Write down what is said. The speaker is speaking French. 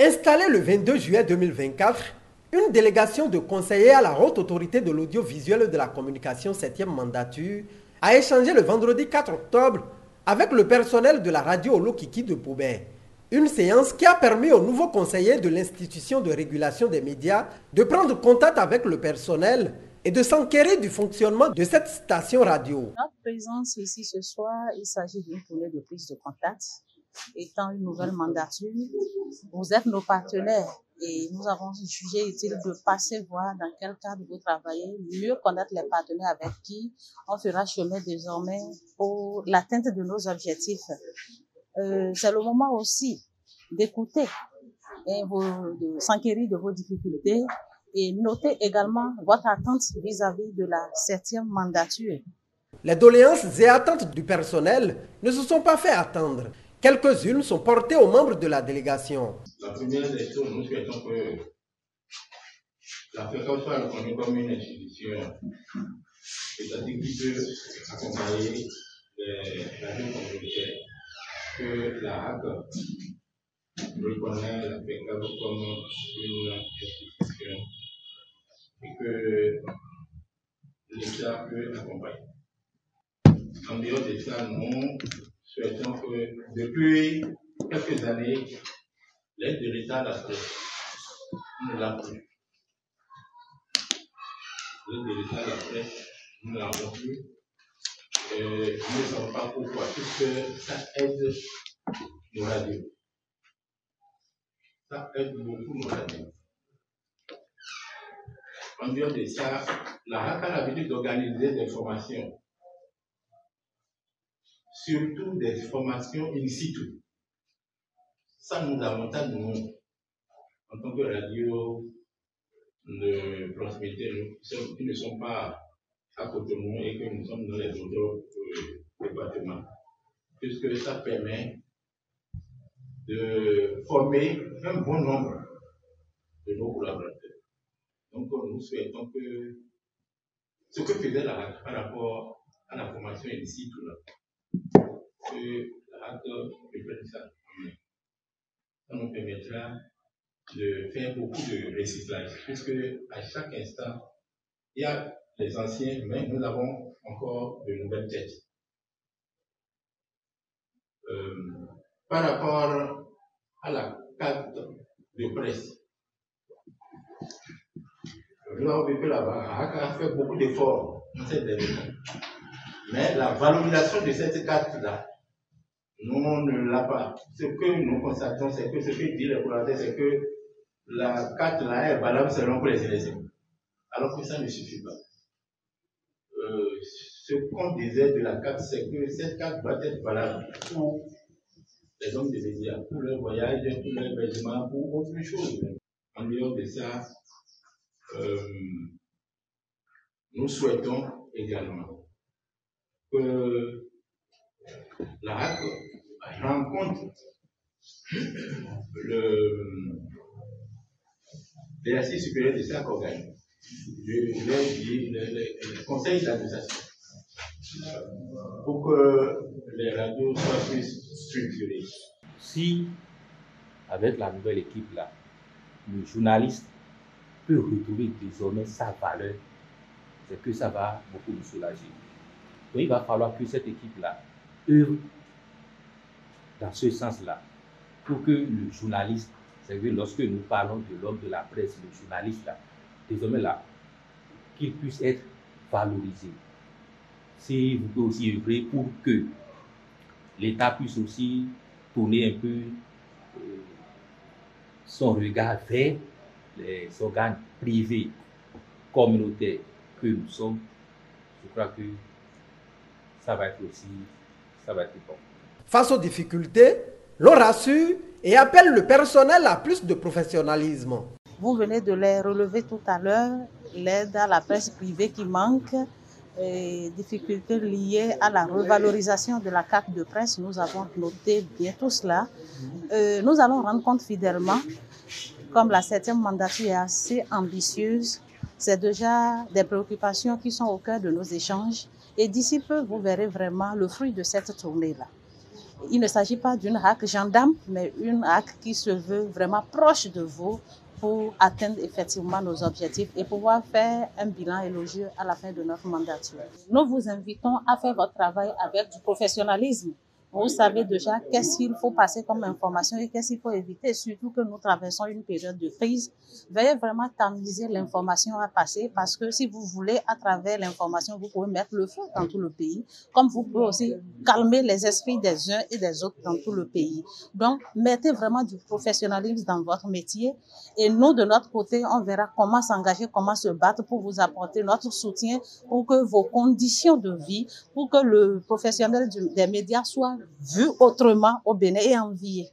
Installée le 22 juillet 2024, une délégation de conseillers à la Haute Autorité de l'Audiovisuel et de la Communication 7e mandature a échangé le vendredi 4 octobre avec le personnel de la radio Olokiki de Poubert. Une séance qui a permis aux nouveaux conseillers de l'institution de régulation des médias de prendre contact avec le personnel et de s'enquérir du fonctionnement de cette station radio. Notre présence ici ce soir, il s'agit d'une tournée de prise de contact. Étant une nouvelle mandature, vous êtes nos partenaires et nous avons jugé utile de passer voir dans quel cadre vous travaillez, mieux connaître les partenaires avec qui on fera chemin désormais pour l'atteinte de nos objectifs. C'est le moment aussi d'écouter et de s'enquérir de vos difficultés et noter également votre attente vis-à-vis de la 7e mandature. Les doléances et attentes du personnel ne se sont pas fait attendre. Quelques-unes sont portées aux membres de la délégation. La première des choses, nous souhaitons que la fréquence soit reconnue comme une institution, c'est-à-dire qui peut accompagner les radios communautaires, que la HAC reconnaît la fréquence comme une institution et que l'État peut accompagner. En dehors de ça, nous souhaitons que depuis quelques années, l'aide de l'État à la presse ne l'a plus. L'aide de l'État à la presse, nous ne l'avons plus. Nous ne savons pas pourquoi, puisque ça aide nos radios. Ça aide beaucoup nos radios. En dehors de ça, la HAC a l'habitude d'organiser des formations, surtout des formations in situ. Ça nous avantage, nous, en tant que radio de proximité, nous qui ne sommes pas à côté de nous et que nous sommes dans les autres départements, puisque ça permet de former un bon nombre de nos collaborateurs. Donc, nous souhaitons que ce que faisait la HAC par rapport à la formation in situ, que la HAC reprenne ça en main. Ça nous permettra de faire beaucoup de recyclage, puisque à chaque instant, il y a les anciens, mais nous avons encore de nouvelles têtes. Par rapport à la carte de presse, nous avons vu que la HAC a fait beaucoup d'efforts dans cette dernière année. Mais la valorisation de cette carte-là, nous ne l'a pas. Ce que nous constatons, c'est que ce que dit le collaborateur, c'est que la carte là est valable seulement pour les élections. Alors que ça ne suffit pas. Ce qu'on disait de la carte, c'est que cette carte doit être valable pour les hommes de médias, pour leur voyage, pour leur hébergement, pour autre chose. En dehors de ça, nous souhaitons également que la HAC rencontre l'Assise supérieure de chaque organe, le conseil d'administration, pour que les radios soient plus structurées. Si, avec la nouvelle équipe là, le journaliste peut retrouver désormais sa valeur, c'est que ça va beaucoup nous soulager. Donc il va falloir que cette équipe-là œuvre dans ce sens-là, pour que le journaliste, c'est que lorsque nous parlons de l'homme de la presse, le journaliste là, désormais là, qu'il puisse être valorisé. Si vous pouvez aussi œuvrer pour que l'État puisse aussi tourner un peu son regard vers les organes privés, communautaires que nous sommes, je crois que ça va être bon. Face aux difficultés, l'on rassure et appelle le personnel à plus de professionnalisme. Vous venez de les relever tout à l'heure, l'aide à la presse privée qui manque, et difficultés liées à la revalorisation de la carte de presse. Nous avons noté bien tout cela. Nous allons rendre compte fidèlement, comme la 7e mandature est assez ambitieuse, c'est déjà des préoccupations qui sont au cœur de nos échanges. Et d'ici peu, vous verrez vraiment le fruit de cette tournée-là. Il ne s'agit pas d'une HAC gendarme, mais une HAC qui se veut vraiment proche de vous pour atteindre effectivement nos objectifs et pouvoir faire un bilan élogieux à la fin de notre mandature. Nous vous invitons à faire votre travail avec du professionnalisme. Vous savez déjà qu'est-ce qu'il faut passer comme information et qu'est-ce qu'il faut éviter, surtout que nous traversons une période de crise. Veuillez vraiment tamiser l'information à passer parce que si vous voulez, à travers l'information, vous pouvez mettre le feu dans tout le pays, comme vous pouvez aussi calmer les esprits des uns et des autres dans tout le pays. Donc, mettez vraiment du professionnalisme dans votre métier et nous, de notre côté, on verra comment s'engager, comment se battre pour vous apporter notre soutien pour que vos conditions de vie, pour que le professionnel des médias soit vu autrement au Bénin et envié.